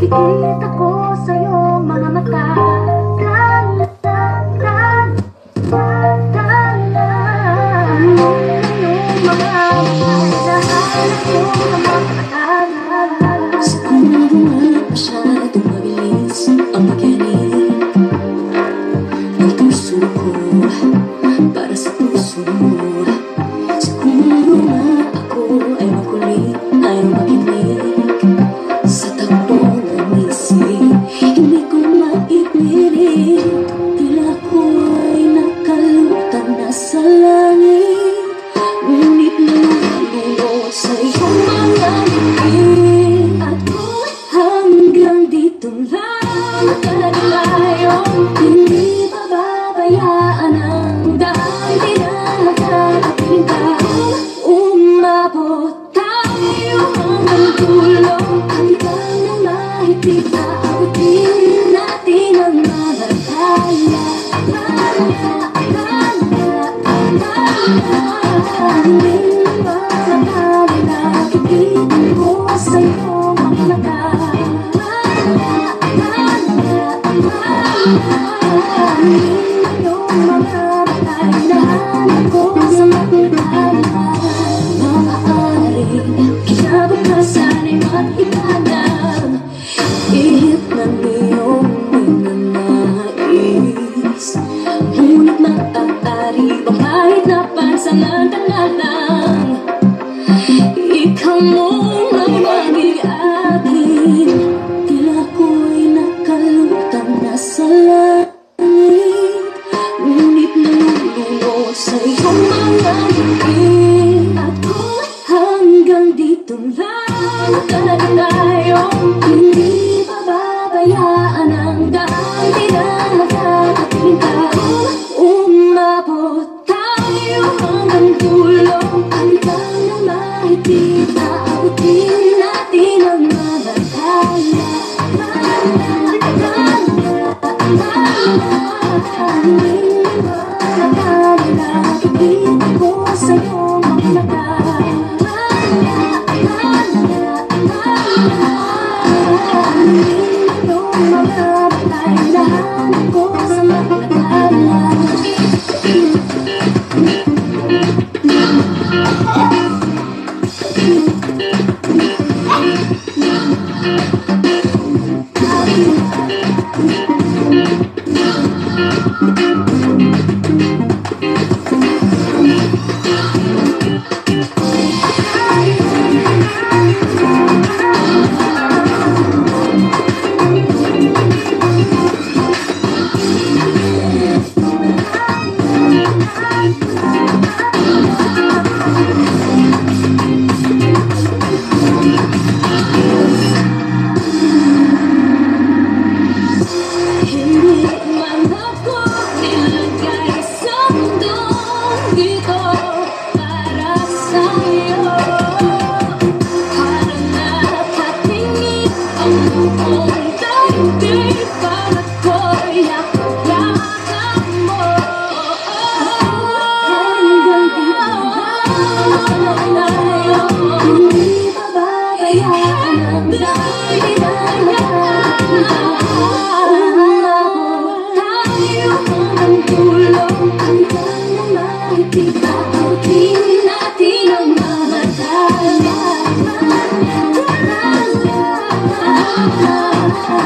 Nakikita ko sa iyong mga mata. Siguro nga masyadong mabilis ang pag-inig ng puso ko para sa puso mo. Siguro nga ako ay makulit, ay makinig sa takbo ng isip. Hindi ko maipilit, tila ko ay nakalutang nasa langit. Ngunit nalulunod sa iyong mga ngiti. Ako hanggang dito lang tayo, hindi pababayaan ang daan. Di na nakakapiling ka, umabot tayo hanggang dulo. Hanggang na mahigpit, aabutin natin ang mga kaya. Hindi ba nakakali, nakikita ko sa iyong mga mata. Iyong mga batay, nahanap ko sa mga kaya. Maaaring kinabukasan ay mag-ibanag, ihip ng iyong ninanais. Ngunit maaari bang kahit napansamantala lang, ikaw muna maging akin. Tila ko'y nakalutang nasa langit, ngunit nalulunod sa iyong mga ngiti. Ako hanggang dito lang tayo, hindi pababayaan ang daan. Di na nakakapiling ka, umabot tayo hanggang dulo. Hanggang na mahigpit, aabutin natin ang mga kaya. Hindi ba nakakali, nakikita ko sa iyong mga mata. Iyong mga batay, nahanap ko sa mga kaya. Hindi man ako nilagay sa mundong ito para sa'yo. Parang nakatingin ang buong daigdig para ko'y yakap mo. Hanggang dito lang tayo, hindi pababayaan ang daan. Di na nakakalimutan. Hanggang na mahigpit, aabutin natin ang mga kaya.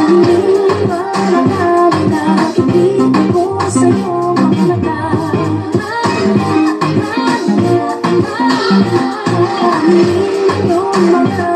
Hindi ba nakakali, nakikita ko sa iyong mga mata. Iyong mga